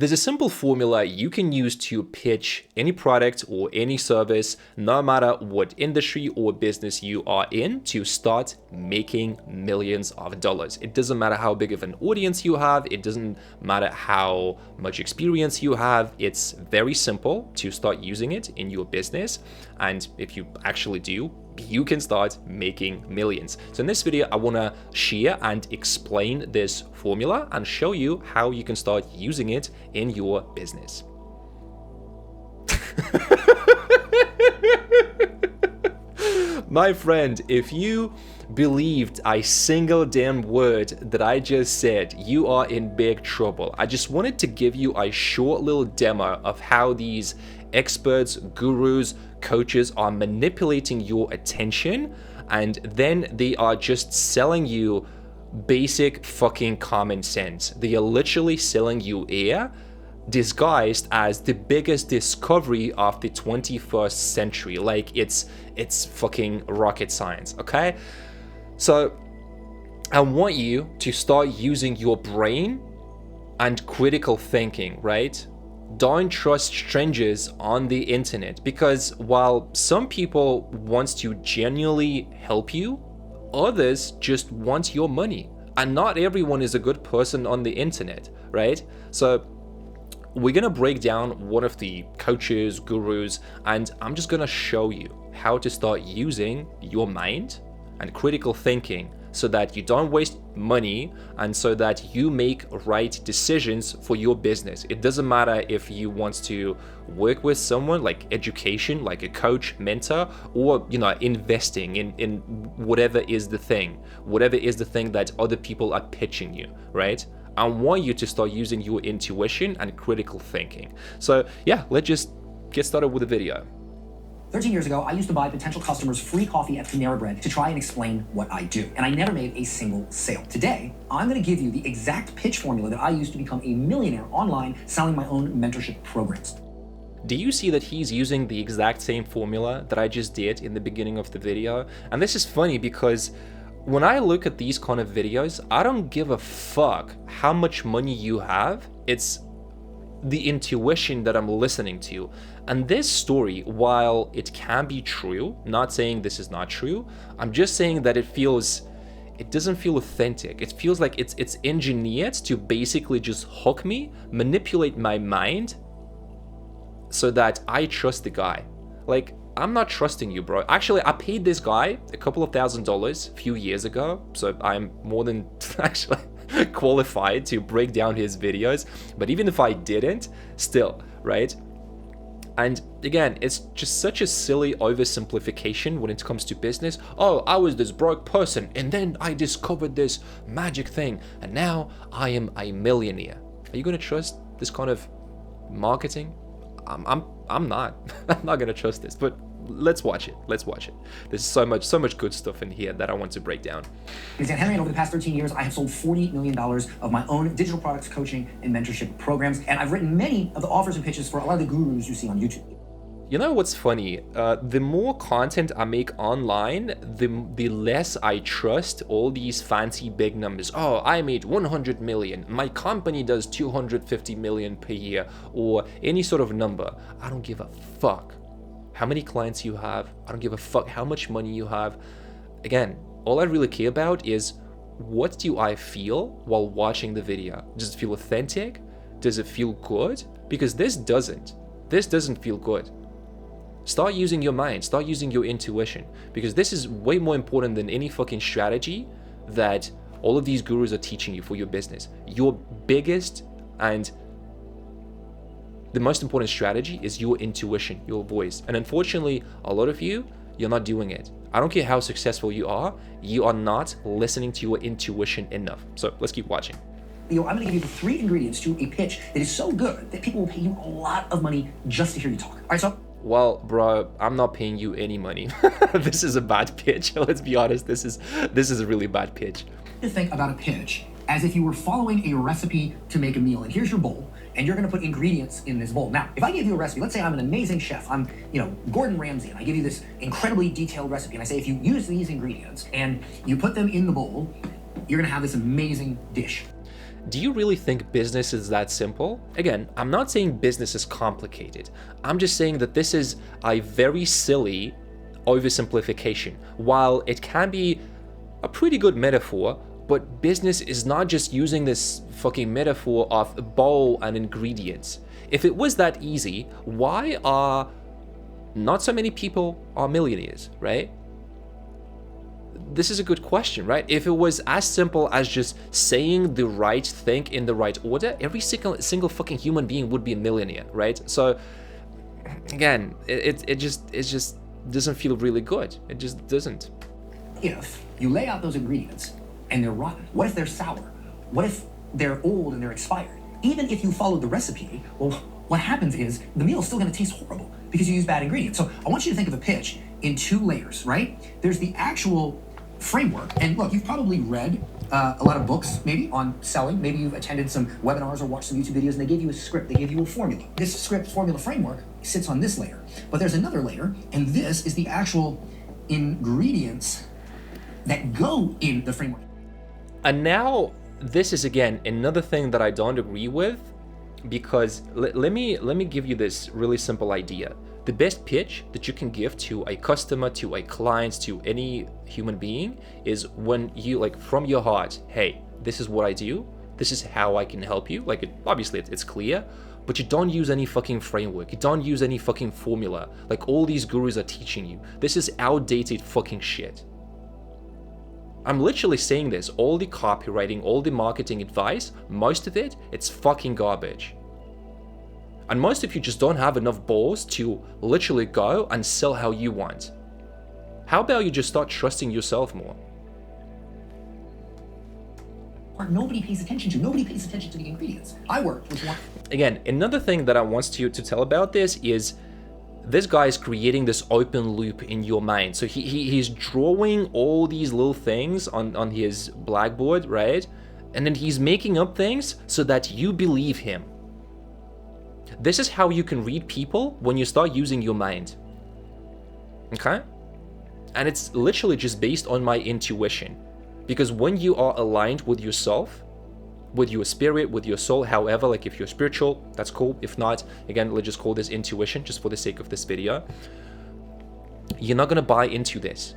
There's a simple formula you can use to pitch any product or any service, no matter what industry or business you are in, to start making millions of dollars. It doesn't matter how big of an audience you have. It doesn't matter how much experience you have. It's very simple to start using it in your business. And if you actually do, you can start making millions. So in this video, I want to share and explain this formula and show you how you can start using it in your business. My friend, if you believed a single damn word that I just said, you are in big trouble. I just wanted to give you a short little demo of how these experts, gurus, coaches are manipulating your attention, and then they are just selling you basic fucking common sense. They are literally selling you air disguised as the biggest discovery of the 21st century. Like it's fucking rocket science, okay? So I want you to start using your brain and critical thinking, right? Don't trust strangers on the internet, because while some people want to genuinely help you, others just want your money. And not everyone is a good person on the internet, right? So we're gonna break down one of the coaches, gurus, and I'm just gonna show you how to start using your mind and critical thinking so that you don't waste money and so that you make right decisions for your business. It doesn't matter if you want to work with someone like education, like a coach, mentor, or investing in whatever is the thing that other people are pitching you, right? I want you to start using your intuition and critical thinking. So yeah, let's just get started with the video. 13 years ago, I used to buy potential customers free coffee at Panera Bread to try and explain what I do. And I never made a single sale. Today, I'm gonna give you the exact pitch formula that I used to become a millionaire online selling my own mentorship programs. Do you see that he's using the exact same formula that I just did in the beginning of the video? And this is funny because when I look at these kind of videos, I don't give a fuck how much money you have. It's the intuition that I'm listening to. And this story, while it can be true, not saying this is not true, I'm just saying that it doesn't feel authentic. It feels like it's engineered to basically just hook me, manipulate my mind so that I trust the guy. Like, I'm not trusting you, bro. Actually, I paid this guy a couple of $1,000s a few years ago, so I'm more than actually qualified to break down his videos. But even if I didn't, still, right? And again, it's just such a silly oversimplification when it comes to business. Oh, I was this broke person and then I discovered this magic thing and now I am a millionaire. Are you gonna trust this kind of marketing? I'm not. I'm not gonna trust this, but let's watch it. There's so much good stuff in here that I want to break down. In Henry, and over the past 13 years, I have sold $40 million of my own digital products, coaching, and mentorship programs. And I've written many of the offers and pitches for a lot of the gurus you see on YouTube. You know what's funny? The more content I make online, the less I trust all these fancy big numbers. Oh, I made 100 million. My company does 250 million per year, or any sort of number. I don't give a fuck how many clients you have. I don't give a fuck how much money you have. Again, all I really care about is what do I feel while watching the video? Does it feel authentic? Does it feel good? Because this doesn't feel good. Start using your mind, start using your intuition, because this is way more important than any fucking strategy that all of these gurus are teaching you for your business. Your biggest and the most important strategy is your intuition, your voice. And unfortunately, a lot of you're not doing it. I don't care how successful you are not listening to your intuition enough. So let's keep watching. I'm gonna give you the 3 ingredients to a pitch that is so good that people will pay you a lot of money just to hear you talk. All right, so. Well, bro, I'm not paying you any money. This is a bad pitch. Let's be honest. This is a really bad pitch. To think about a pitch as if you were following a recipe to make a meal. And here's your bowl, and you're gonna put ingredients in this bowl. Now, if I give you a recipe, let's say I'm an amazing chef, I'm, Gordon Ramsay, and I give you this incredibly detailed recipe, and I say if you use these ingredients and you put them in the bowl, you're gonna have this amazing dish. Do you really think business is that simple? Again, I'm not saying business is complicated. I'm just saying that this is a very silly oversimplification. While it can be a pretty good metaphor, but business is not just using this fucking metaphor of a bowl and ingredients. If it was that easy, why are not so many people are millionaires, right? This is a good question, right? If it was as simple as just saying the right thing in the right order, every single fucking human being would be a millionaire, right? So again, it just doesn't feel really good. It just doesn't. If you lay out those ingredients and they're rotten, what if they're sour? What if they're old and they're expired? Even if you followed the recipe, well, what happens is the meal is still going to taste horrible because you use bad ingredients. So I want you to think of a pitch in 2 layers, right? There's the actual framework, and look, you've probably read a lot of books maybe on selling. Maybe you've attended some webinars or watched some YouTube videos and they gave you a script, they gave you a formula. This script formula framework sits on this layer, but there's another layer, and this is the actual ingredients that go in the framework. And now this is again another thing that I don't agree with, because let me give you this really simple idea. The best pitch that you can give to a customer, to a client, to any human being is when you, like, from your heart, hey, this is what I do, this is how I can help you. Like, obviously it's clear, but you don't use any fucking framework, you don't use any fucking formula like all these gurus are teaching you. This is outdated fucking shit. I'm literally saying this, all the copywriting, all the marketing advice, most of it, it's fucking garbage. And most of you just don't have enough balls to literally go and sell how you want. How about you just start trusting yourself more? Nobody pays attention to. Nobody pays attention to the ingredients. I worked with one. Again, another thing that I want you to tell about this is this guy is creating this open loop in your mind. So he's drawing all these little things on his blackboard, right? And then he's making up things so that you believe him. This is how you can read people when you start using your mind. Okay? And it's literally just based on my intuition. Because when you are aligned with yourself, with your spirit, with your soul, however, like if you're spiritual, that's cool. If not, again, let's just call this intuition, just for the sake of this video. You're not gonna buy into this.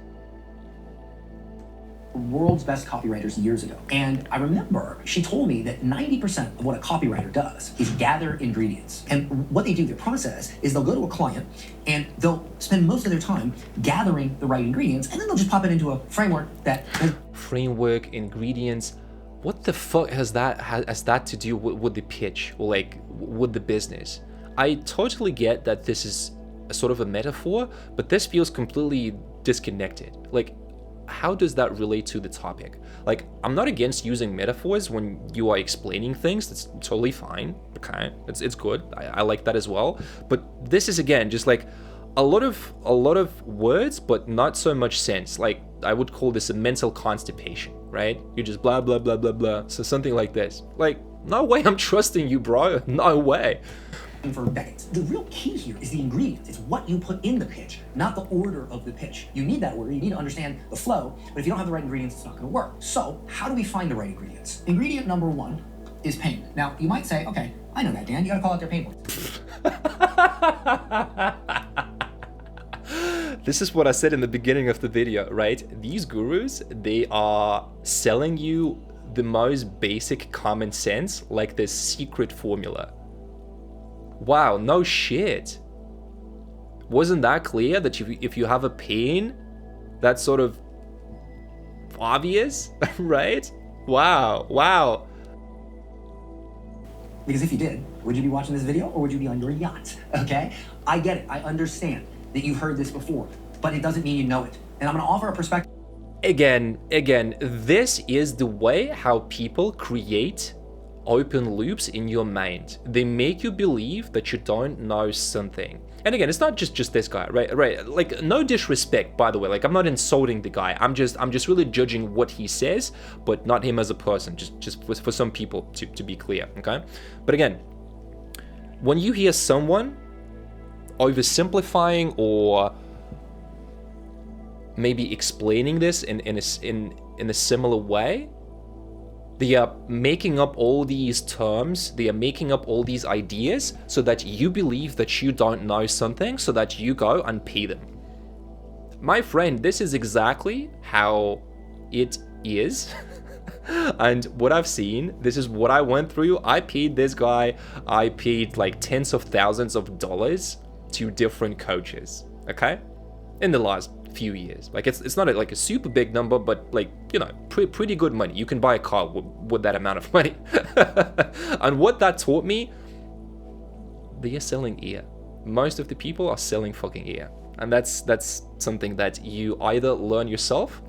World's best copywriters years ago. And I remember she told me that 90% of what a copywriter does is gather ingredients. And what they do, their process is they'll go to a client and they'll spend most of their time gathering the right ingredients, and then they'll just pop it into a framework that... Framework, ingredients, what the fuck has that to do with the pitch, or like with the business? I totally get that this is a sort of a metaphor, but this feels completely disconnected. Like, how does that relate to the topic? Like, I'm not against using metaphors when you are explaining things. That's totally fine. Okay, it's good. I like that as well. But this is, again, just like a lot of words, but not so much sense. Like, I would call this a mental constipation, right? You just blah blah blah blah blah. So something like this. Like, no way I'm trusting you, bro. No way. For decades. The real key here is the ingredients. It's what you put in the pitch, not the order of the pitch. You need that order, you need to understand the flow, but if you don't have the right ingredients, it's not gonna work. So how do we find the right ingredients? Ingredient number 1 is pain. Now, you might say, okay, I know that, Dan, you gotta call out their pain points. This is what I said in the beginning of the video, right? These gurus, they are selling you the most basic common sense, like this secret formula. Wow, no shit. Wasn't that clear that if you have a pain, that's sort of obvious, right? Wow. Because if you did, would you be watching this video or would you be on your yacht? Okay? I get it. I understand that you've heard this before, but it doesn't mean you know it. And I'm gonna offer a perspective. Again, this is the way how people create open loops in your mind. They make you believe that you don't know something. And again, it's not just this guy, right? Like, no disrespect, by the way. Like, I'm not insulting the guy. I'm just really judging what he says, but not him as a person. Just for some people to be clear, okay? But again, when you hear someone oversimplifying or maybe explaining this in a similar way, They are making up all these terms, they are making up all these ideas so that you believe that you don't know something, so that you go and pay them. My friend, this is exactly how it is. And what I've seen, this is what I went through. I paid this guy, I paid like tens of thousands of dollars to different coaches, okay? In the last few years. Like it's not like a super big number, but like, you know, pretty good money. You can buy a car with that amount of money. And what that taught me, they are selling ear. Most of the people are selling fucking ear. And that's something that you either learn yourself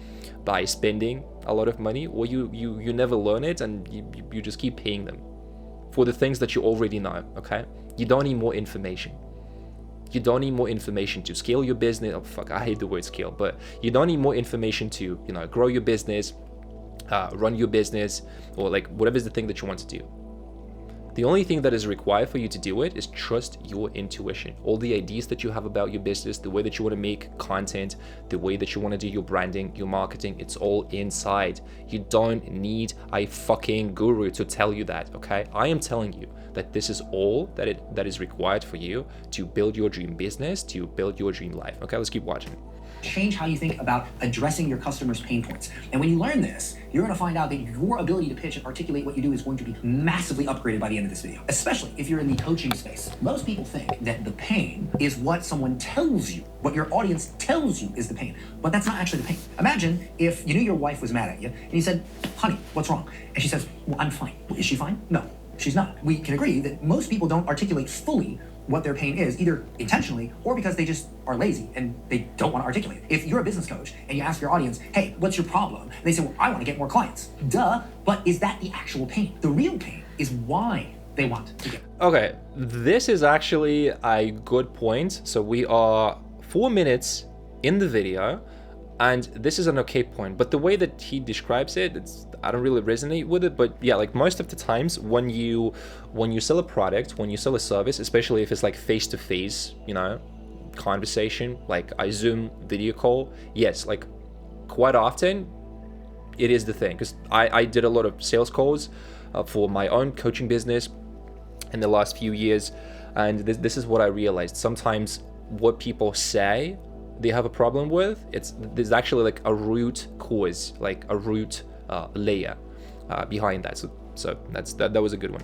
by spending a lot of money, or you never learn it, and you just keep paying them for the things that you already know, okay? You don't need more information. You don't need more information to scale your business. Oh fuck, I hate the word scale, but you don't need more information to, you know, grow your business, run your business, or like whatever is the thing that you want to do. The only thing that is required for you to do it is trust your intuition. All the ideas that you have about your business, the way that you want to make content, the way that you want to do your branding, your marketing, it's all inside. You don't need a fucking guru to tell you that, okay? I am telling you that this is all that is required for you to build your dream business, to build your dream life. Okay, let's keep watching. Change how you think about addressing your customers' pain points. And when you learn this, you're going to find out that your ability to pitch and articulate what you do is going to be massively upgraded by the end of this video, especially if you're in the coaching space. Most people think that the pain is what someone tells you, what your audience tells you is the pain, but that's not actually the pain. Imagine if you knew your wife was mad at you and you said, honey, what's wrong? And she says, well, I'm fine. Well, is she fine? No, she's not. We can agree that most people don't articulate fully what their pain is, either intentionally or because they just are lazy and they don't want to articulate it. If you're a business coach and you ask your audience, hey, what's your problem? And they say, well, I want to get more clients. Duh, but is that the actual pain? The real pain is why they want to get. Okay, this is actually a good point. So we are 4 minutes in the video, and this is an okay point, but the way that he describes it, I don't really resonate with it. But yeah, like most of the times when you sell a product, when you sell a service, especially if it's like face-to-face, you know, conversation, like a Zoom video call, yes, like quite often it is the thing, because I did a lot of sales calls for my own coaching business in the last few years, and this is what I realized. Sometimes what people say they have a problem with, there's actually like a root cause, like a root layer behind that. So that was a good one.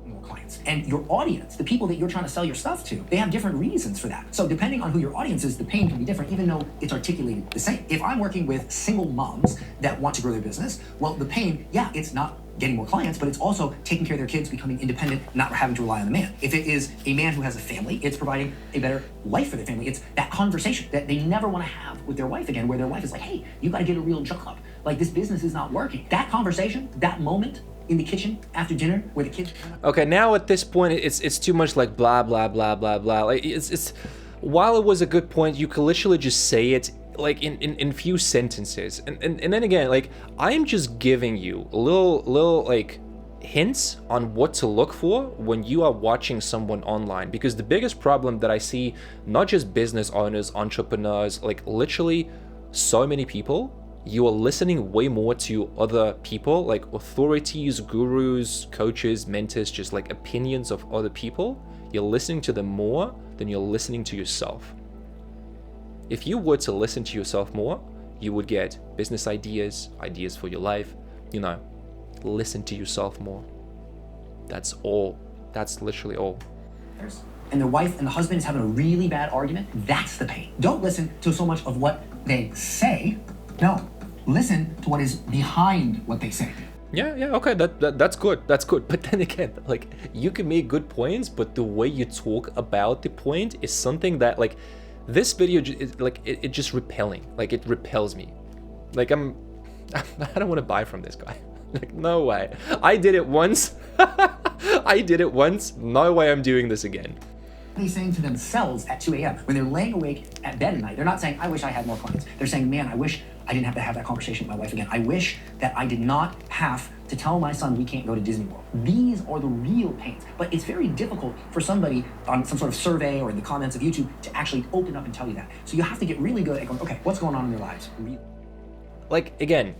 More clients. And your audience, the people that you're trying to sell your stuff to, they have different reasons for that. So depending on who your audience is, the pain can be different, even though it's articulated the same. If I'm working with single moms that want to grow their business, well, the pain, yeah, it's not getting more clients, but it's also taking care of their kids, becoming independent, not having to rely on the man. If it is a man who has a family, it's providing a better life for their family. It's that conversation that they never want to have with their wife again, where their wife is like, hey, you got to get a real job. Like, this business is not working. That conversation, that moment in the kitchen after dinner where the kids... Okay, now at this point, it's too much like blah, blah, blah, blah, blah. Like, it's while it was a good point, you could literally just say it like in few sentences, and then again, like, I'm just giving you little like hints on what to look for when you are watching someone online, because the biggest problem that I see, not just business owners, entrepreneurs, like literally so many people, you are listening way more to other people, like authorities, gurus, coaches, mentors, just like opinions of other people. You're listening to them more than you're listening to yourself. If you were to listen to yourself more, you would get business ideas for your life, you know, listen to yourself more. That's all. That's literally all. And the wife and the husband is having a really bad argument, that's the pain. Don't listen to so much of what they say. No, listen to what is behind what they say. Yeah, okay, that's good. That's good. But then again, like, you can make good points, but the way you talk about the point is something that, like, this video is like it just repelling. Like, it repels me. Like, I don't want to buy from this guy. Like, no way. I did it once. I did it once. No way I'm doing this again. They're saying to themselves at 2 a.m. when they're laying awake at bed at night, they're not saying, I wish I had more clients. They're saying, man, I wish I didn't have to have that conversation with my wife again. I wish that I did not have to tell my son we can't go to Disney World. These are the real pains. But it's very difficult for somebody on some sort of survey or in the comments of YouTube to actually open up and tell you that. So you have to get really good at going, okay, what's going on in their lives? Like, again,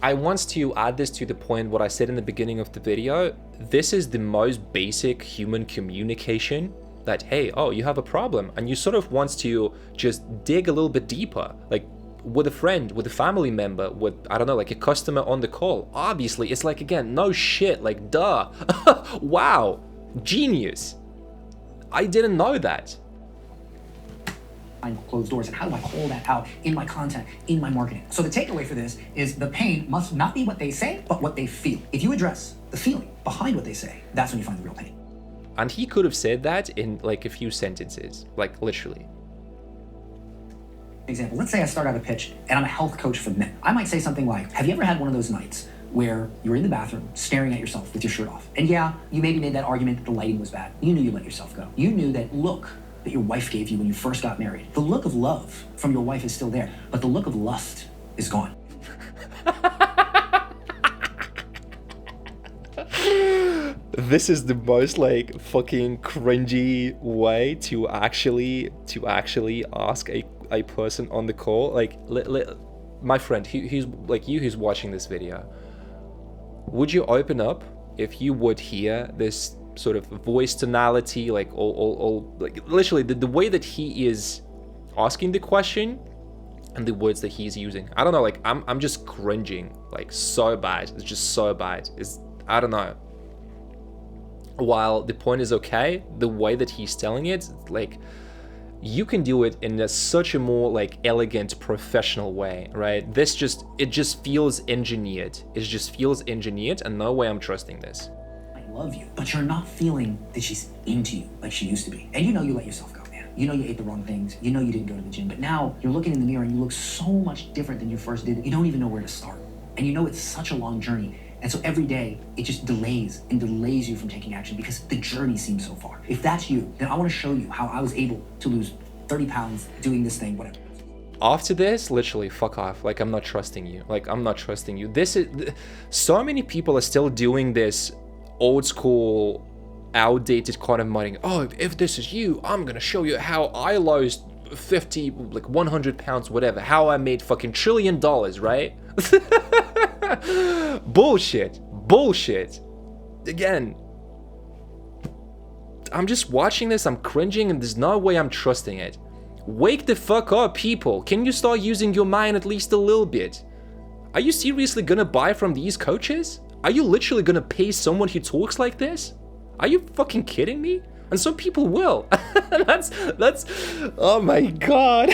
I want to add this to the point what I said in the beginning of the video. This is the most basic human communication, that, hey, oh, you have a problem, and you sort of want to just dig a little bit deeper, like with a friend, with a family member, with, I don't know, like a customer on the call. Obviously, it's like, again, no shit, like, duh. Wow, genius. I didn't know that. Behind closed doors, and how do I call that out in my content, in my marketing? So the takeaway for this is the pain must not be what they say, but what they feel. If you address the feeling behind what they say, that's when you find the real pain. And he could have said that in like a few sentences, like literally. Example, let's say I start out a pitch and I'm a health coach for men. I might say something like, have you ever had one of those nights where you're in the bathroom staring at yourself with your shirt off? And yeah, you maybe made that argument that the lighting was bad. You knew you let yourself go. You knew that look that your wife gave you when you first got married. The look of love from your wife is still there, but the look of lust is gone. This is the most like fucking cringy way to actually ask a person on the call. Like, my friend, who's like you, who's watching this video, would you open up if you would hear this sort of voice tonality, like all like literally the way that he is asking the question and the words that he's using? I don't know, like I'm just cringing like so bad. It's just so bad. It's, I don't know. While the point is okay, the way that he's telling it, like, you can do it in such a more like elegant, professional way, right? It just feels engineered. It just feels engineered, and no way I'm trusting this. I love you, but you're not feeling that she's into you like she used to be. And you know you let yourself go, man. You know you ate the wrong things. You know you didn't go to the gym, but now you're looking in the mirror and you look so much different than you first did. You don't even know where to start. And you know it's such a long journey. And so every day, it just delays and delays you from taking action because the journey seems so far. If that's you, then I want to show you how I was able to lose 30 pounds doing this thing, whatever. After this, literally, fuck off. Like, I'm not trusting you. Like, I'm not trusting you. This is... So many people are still doing this old school, outdated kind of money. Oh, if this is you, I'm going to show you how I lost 50, like 100 pounds, whatever. How I made fucking $1 trillion, right? Bullshit. Again, I'm just watching this, I'm cringing, and there's no way I'm trusting it. Wake the fuck up, people. Can you start using your mind at least a little bit? Are you seriously gonna buy from these coaches? Are you literally gonna pay someone who talks like this? Are you fucking kidding me? And some people will. that's oh my god.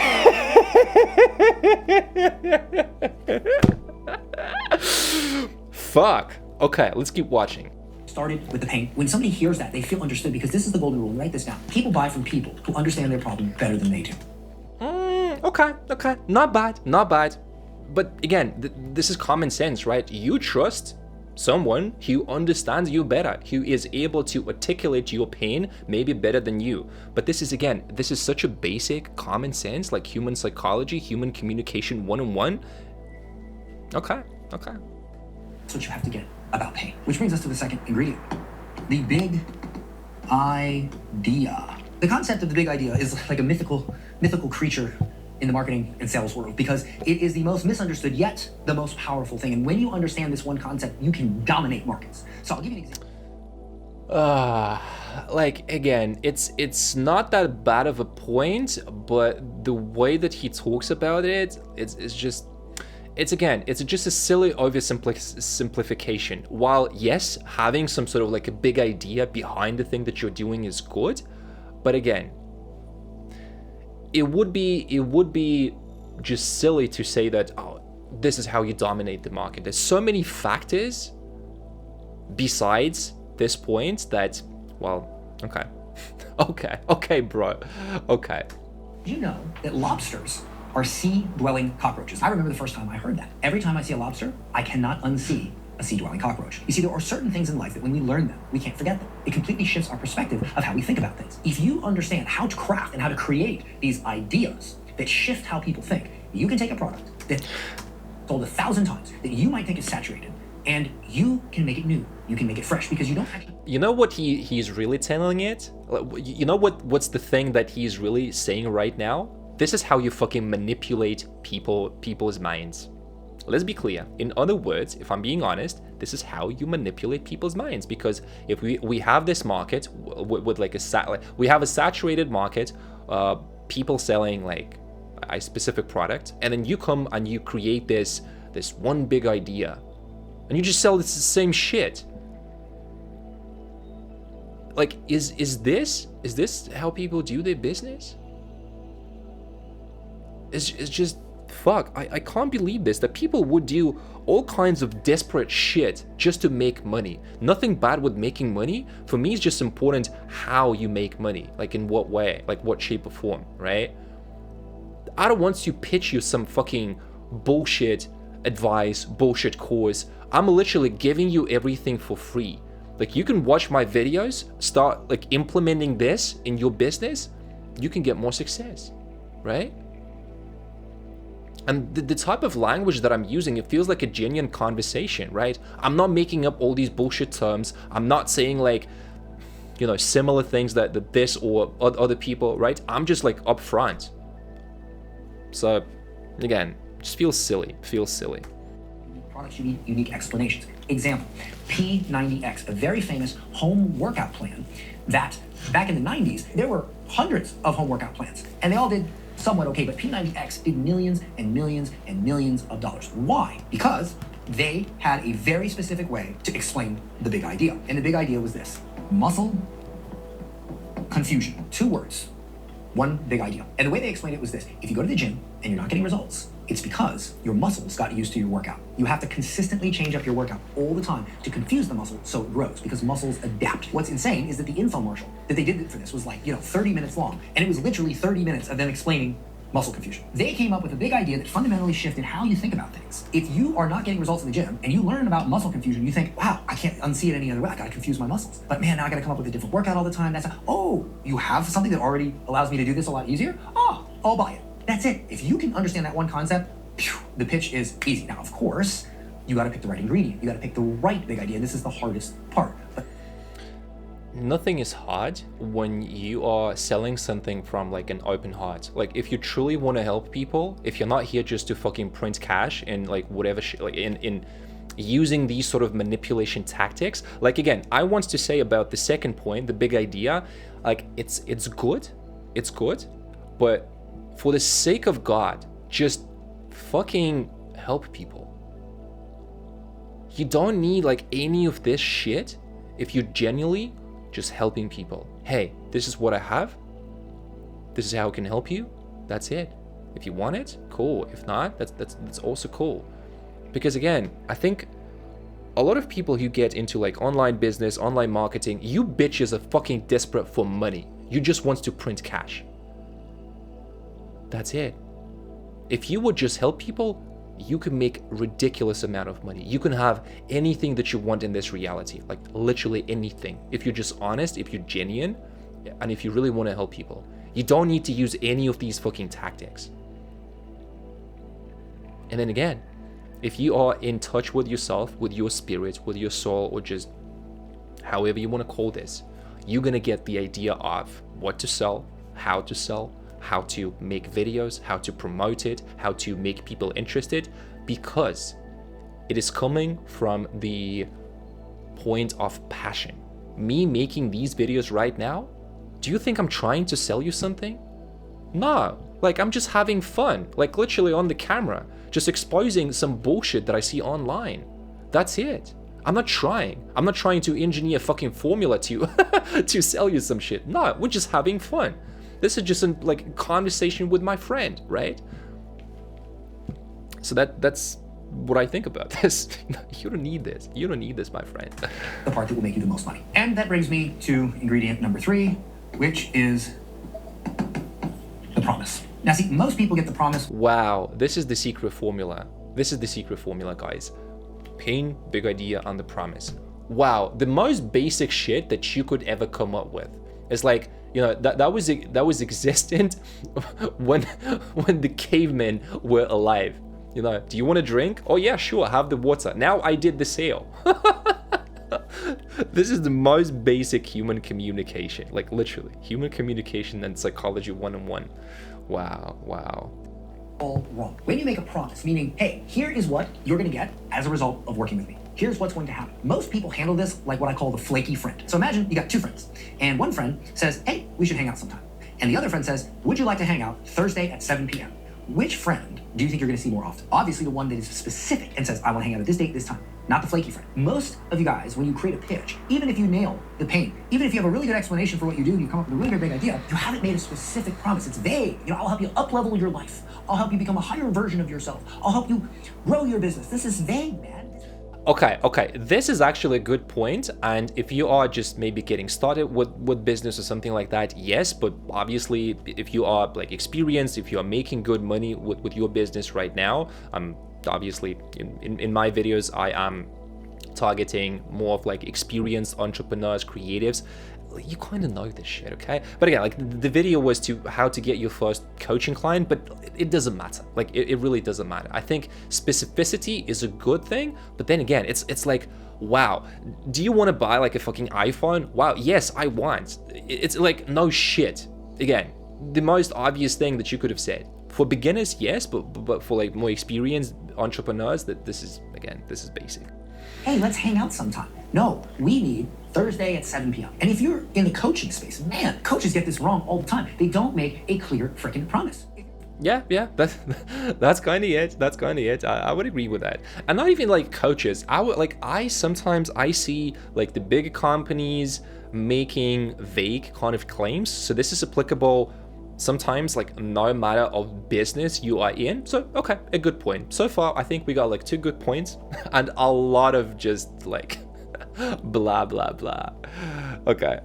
Fuck. Okay, let's keep watching. Started with the pain. When somebody hears that, they feel understood because this is the golden rule. Write this down. People buy from people who understand their problem better than they do. Okay. Not bad. But again, this is common sense, right? You trust someone who understands you better, who is able to articulate your pain maybe better than you. But this is such a basic common sense, like human psychology, human communication 101. Okay. That's what you have to get about pain. Which brings us to the second ingredient, the big idea. The concept of the big idea is like a mythical creature in the marketing and sales world because it is the most misunderstood yet the most powerful thing. And when you understand this one concept, you can dominate markets. So I'll give you an example. Like, again, it's not that bad of a point, but the way that he talks about it, it's just a silly oversimplification. While yes, having some sort of like a big idea behind the thing that you're doing is good, but again, it would be just silly to say that, oh, this is how you dominate the market. There's so many factors besides this point that, well, okay, bro, okay. You know that lobsters are sea-dwelling cockroaches. I remember the first time I heard that. Every time I see a lobster, I cannot unsee a sea-dwelling cockroach. You see, there are certain things in life that when we learn them, we can't forget them. It completely shifts our perspective of how we think about things. If you understand how to craft and how to create these ideas that shift how people think, you can take a product that sold 1,000 times, that you might think is saturated, and you can make it new. You can make it fresh because you don't actually... You know what he's really telling it? You know what's the thing that he's really saying right now? This is how you fucking manipulate people's minds. Let's be clear. In other words, if I'm being honest, this is how you manipulate people's minds. Because if we have this market with like we have a saturated market, people selling like a specific product, and then you come and you create this one big idea, and you just sell this same shit. Like, is this how people do their business? It's just, fuck, I can't believe this, that people would do all kinds of desperate shit just to make money. Nothing bad with making money. For me, it's just important how you make money, like in what way, like what shape or form, right? I don't want to pitch you some fucking bullshit advice, bullshit course. I'm literally giving you everything for free. Like, you can watch my videos, start like implementing this in your business, you can get more success, right? And the type of language that I'm using, it feels like a genuine conversation, right? I'm not making up all these bullshit terms. I'm not saying like, you know, similar things that this or other people, right? I'm just like upfront. So again, just feels silly, Products, you need unique explanations. Example, P90X, a very famous home workout plan that back in the 90s, there were hundreds of home workout plans and they all did somewhat okay, but P90X did millions and millions and millions of dollars. Why? Because they had a very specific way to explain the big idea. And the big idea was this: muscle confusion. 2 words, one big idea. And the way they explained it was this: if you go to the gym and you're not getting results, it's because your muscles got used to your workout. You have to consistently change up your workout all the time to confuse the muscle so it grows, because muscles adapt. What's insane is that the infomercial that they did for this was like, 30 minutes long. And it was literally 30 minutes of them explaining muscle confusion. They came up with a big idea that fundamentally shifted how you think about things. If you are not getting results in the gym and you learn about muscle confusion, you think, wow, I can't unsee it any other way. I gotta confuse my muscles. But man, now I gotta come up with a different workout all the time. You have something that already allows me to do this a lot easier? Oh, I'll buy it. That's it. If you can understand that one concept, the pitch is easy. Now, of course, you got to pick the right ingredient. You got to pick the right big idea. This is the hardest part. But nothing is hard when you are selling something from like an open heart. Like, if you truly want to help people, if you're not here just to fucking print cash and like whatever like in using these sort of manipulation tactics. Like, again, I want to say about the second point, the big idea, like it's good, but for the sake of God, just fucking help people. You don't need like any of this shit if you're genuinely just helping people. Hey, this is what I have. This is how I can help you. That's it. If you want it, cool. If not, that's also cool. Because again, I think a lot of people who get into like online business, online marketing, you bitches are fucking desperate for money. You just want to print cash. That's it. If you would just help people, you can make ridiculous amount of money. You can have anything that you want in this reality, like literally anything. If you're just honest, if you're genuine, and if you really want to help people, you don't need to use any of these fucking tactics. And then again, if you are in touch with yourself, with your spirit, with your soul, or just however you want to call this, you're gonna get the idea of what to sell, how to make videos, how to promote it, how to make people interested, because it is coming from the point of passion. Me making these videos right now, do you think I'm trying to sell you something? No, like I'm just having fun, like literally on the camera, just exposing some bullshit that I see online. That's it. I'm not trying to engineer a fucking formula to to sell you some shit. No, we're just having fun. This is just like a conversation with my friend, right? So that's what I think about this. You don't need this. You don't need this, my friend. The part that will make you the most money. And that brings me to ingredient number 3, which is the promise. Now see, most people get the promise. Wow, this is the secret formula. This is the secret formula, guys. Pain, big idea, and the promise. Wow, the most basic shit that you could ever come up with. It's like, you know, that was existent when the cavemen were alive. You know, do you want a drink? Oh yeah, sure, have the water. Now I did the sale. This is the most basic human communication, like literally human communication and psychology 101. Wow. all wrong. When you make a promise, meaning, hey, here is what you're gonna get as a result of working with me. Here's what's going to happen. Most people handle this like what I call the flaky friend. So imagine you got two friends, and one friend says, hey, we should hang out sometime. And the other friend says, would you like to hang out Thursday at 7 p.m.? Which friend do you think you're gonna see more often? Obviously the one that is specific and says, I wanna hang out at this date, this time, not the flaky friend. Most of you guys, when you create a pitch, even if you nail the pain, even if you have a really good explanation for what you do, and you come up with a really great idea, you haven't made a specific promise. It's vague. I'll help you up-level your life. I'll help you become a higher version of yourself. I'll help you grow your business. This is vague, man. Okay, this is actually a good point, and if you are just maybe getting started with business or something like that, yes, but obviously if you are like experienced, if you are making good money with your business right now, obviously in my videos I am targeting more of like experienced entrepreneurs, creatives. You kind of know this shit, okay? But again, like the video was to how to get your first coaching client, but it doesn't matter. Like it really doesn't matter. I think specificity is a good thing, but then again, it's like, wow, do you want to buy like a fucking iPhone? Wow, yes, I want. It's like, no shit. Again, the most obvious thing that you could have said. For beginners, yes, but for like more experienced entrepreneurs, this is basic. Hey, let's hang out sometime. No, we need Thursday at 7 p.m. And if you're in the coaching space, man, coaches get this wrong all the time. They don't make a clear freaking promise. Yeah, that's kind of it. I would agree with that. And not even like coaches. I sometimes see like the big companies making vague kind of claims. So this is applicable sometimes like no matter of business you are in. So okay, a good point. So far I think we got like 2 good points and a lot of just like blah blah blah. Okay.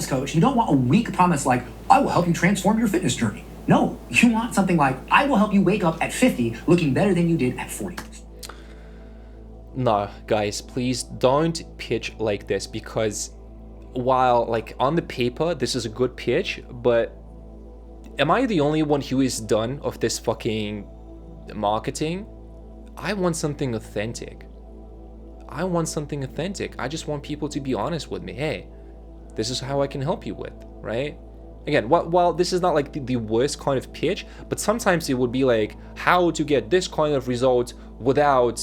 Coach, you don't want a weak promise like, I will help you transform your fitness journey. No, you want something like, I will help you wake up at 50 looking better than you did at 40. No, guys, please don't pitch like this, because while like on the paper this is a good pitch, but am I the only one who is done of this fucking marketing? I want something authentic. I just want people to be honest with me. Hey, this is how I can help you with, right? Again, while this is not like the worst kind of pitch, but sometimes it would be like how to get this kind of result without,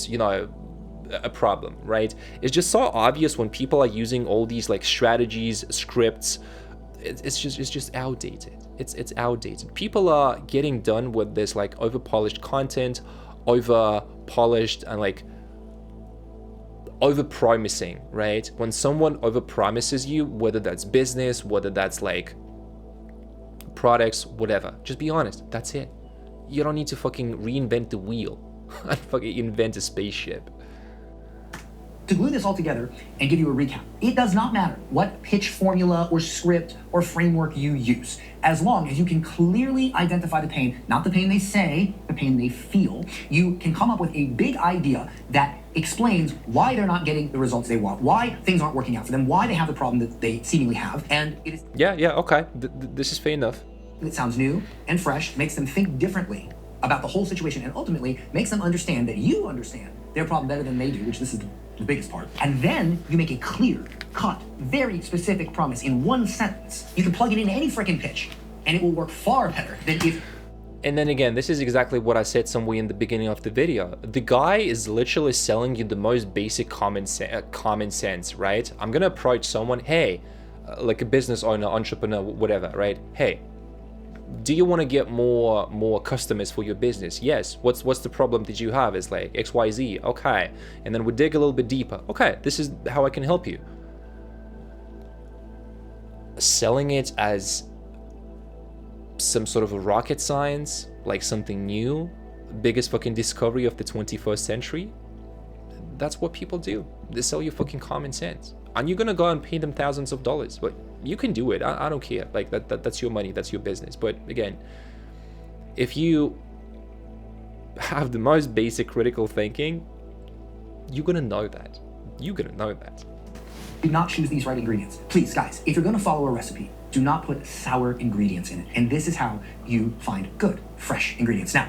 a problem, right? It's just so obvious when people are using all these like strategies, scripts. It's just outdated. It's outdated. People are getting done with this like over polished content, over polished and like over promising, right? When someone over promises you, whether that's business, whether that's like products, whatever, just be honest. That's it. You don't need to fucking reinvent the wheel and fucking invent a spaceship. To glue this all together and give you a recap, it does not matter what pitch formula or script or framework you use, as long as you can clearly identify the pain, not the pain they say, the pain they feel. You can come up with a big idea that explains why they're not getting the results they want, why things aren't working out for them, why they have the problem that they seemingly have, and it is... Yeah, okay, this is fair enough. It sounds new and fresh, makes them think differently about the whole situation, and ultimately makes them understand that you understand their problem better than they do, which this is the biggest part. And then you make a clear, cut, very specific promise in one sentence. You can plug it into any freaking pitch, and it will work far better than if... And then again, this is exactly what I said somewhere in the beginning of the video. The guy is literally selling you the most basic common sense, right? I'm gonna approach someone, hey, like a business owner, entrepreneur, whatever, right? Hey, do you want to get more customers for your business? Yes. What's the problem that you have? Is like XYZ. Okay. And then we dig a little bit deeper. Okay, this is how I can help you. Selling it as some sort of a rocket science, like something new, biggest fucking discovery of the 21st century. That's what people do. They sell you fucking common sense. And you're gonna go and pay them thousands of dollars, but you can do it. I don't care. Like that's your money, that's your business. But again, if you have the most basic critical thinking, you're gonna know that. Do not choose these right ingredients. Please, guys, if you're gonna follow a recipe, do not put sour ingredients in it. And this is how you find good, fresh ingredients. Now,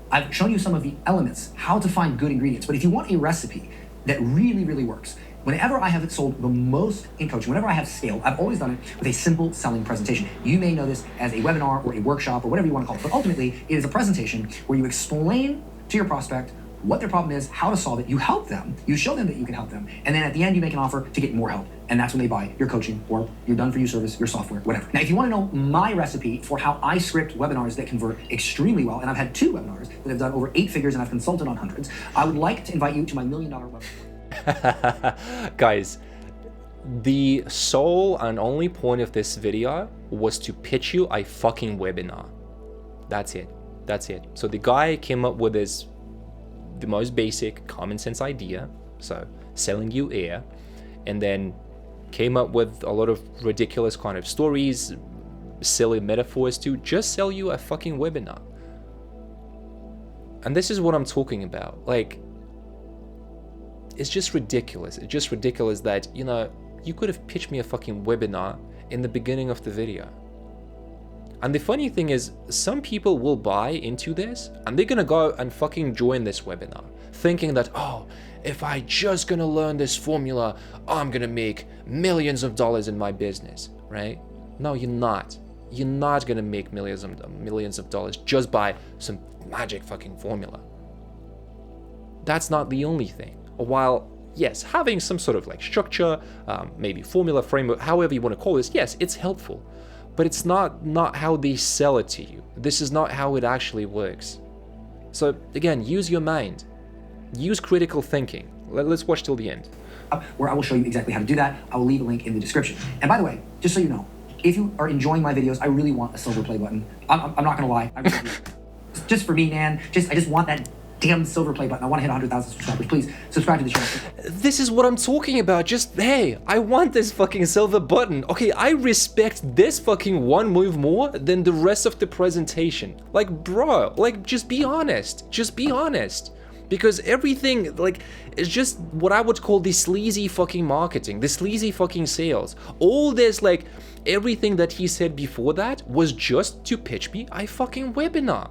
I've shown you some of the elements, how to find good ingredients. But if you want a recipe that really, really works, Whenever I have sold the most in coaching, whenever I have scaled, I've always done it with a simple selling presentation. You may know this as a webinar or a workshop or whatever you want to call it, but ultimately it is a presentation where you explain to your prospect what their problem is, how to solve it, you help them, you show them that you can help them, and then at the end you make an offer to get more help. And that's when they buy your coaching or your done-for-you service, your software, whatever. Now, if you want to know my recipe for how I script webinars that convert extremely well, and I've had 2 webinars that have done over 8 figures and I've consulted on hundreds, I would like to invite you to my $1 million webinar. Guys, the sole and only point of this video was to pitch you a fucking webinar. That's it. That's it. So the guy came up with the most basic common sense idea, so selling you air, and then came up with a lot of ridiculous kind of stories, silly metaphors to just sell you a fucking webinar. And this is what I'm talking about. Like, it's just ridiculous. It's just ridiculous that, you know, you could have pitched me a fucking webinar in the beginning of the video. And the funny thing is, some people will buy into this and they're gonna go and fucking join this webinar thinking that, oh, if I just gonna learn this formula, I'm gonna make millions of dollars in my business, right? No, you're not. You're not gonna make millions of dollars just by some magic fucking formula. That's not the only thing. While, yes, having some sort of like structure, maybe formula, framework, however you want to call this, yes, it's helpful. But it's not how they sell it to you. This is not how it actually works. So again, use your mind. Use critical thinking. Let's watch till the end. Where I will show you exactly how to do that. I will leave a link in the description. And by the way, just so you know, if you are enjoying my videos, I really want a silver play button. I'm not gonna lie. Just for me, man. I just want that damn silver play button. I want to hit 100,000 subscribers. Please subscribe to the channel. This is what I'm talking about. Just, hey, I want this fucking silver button. Okay, I respect this fucking one move more than the rest of the presentation. Like, bro, like, just be honest. Just be honest. Because everything, like, is just what I would call the sleazy fucking marketing, the sleazy fucking sales. All this, like, everything that he said before that was just to pitch me a fucking webinar.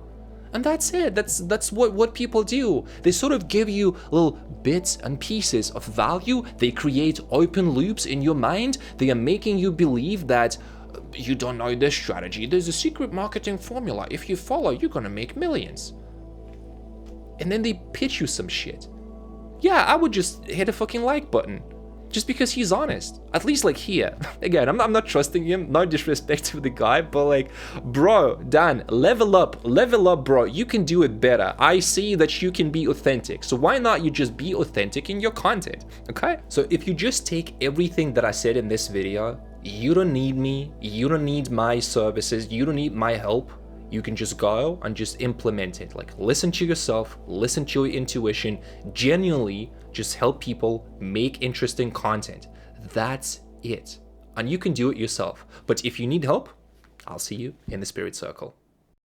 And that's it. That's what people do. They sort of give you little bits and pieces of value. They create open loops in your mind. They are making you believe that you don't know this strategy. There's a secret marketing formula. If you follow, you're gonna make millions. And then they pitch you some shit. Yeah, I would just hit a fucking like button. Just because he's honest. At least like here. Again, I'm not trusting him. No disrespect to the guy, but like, bro, Dan, level up, bro. You can do it better. I see that you can be authentic. So why not you just be authentic in your content, okay? So if you just take everything that I said in this video, you don't need me, you don't need my services, you don't need my help. You can just go and just implement it. Like, listen to yourself, listen to your intuition, genuinely just help people make interesting content. That's it. And you can do it yourself. But if you need help, I'll see you in the spirit circle.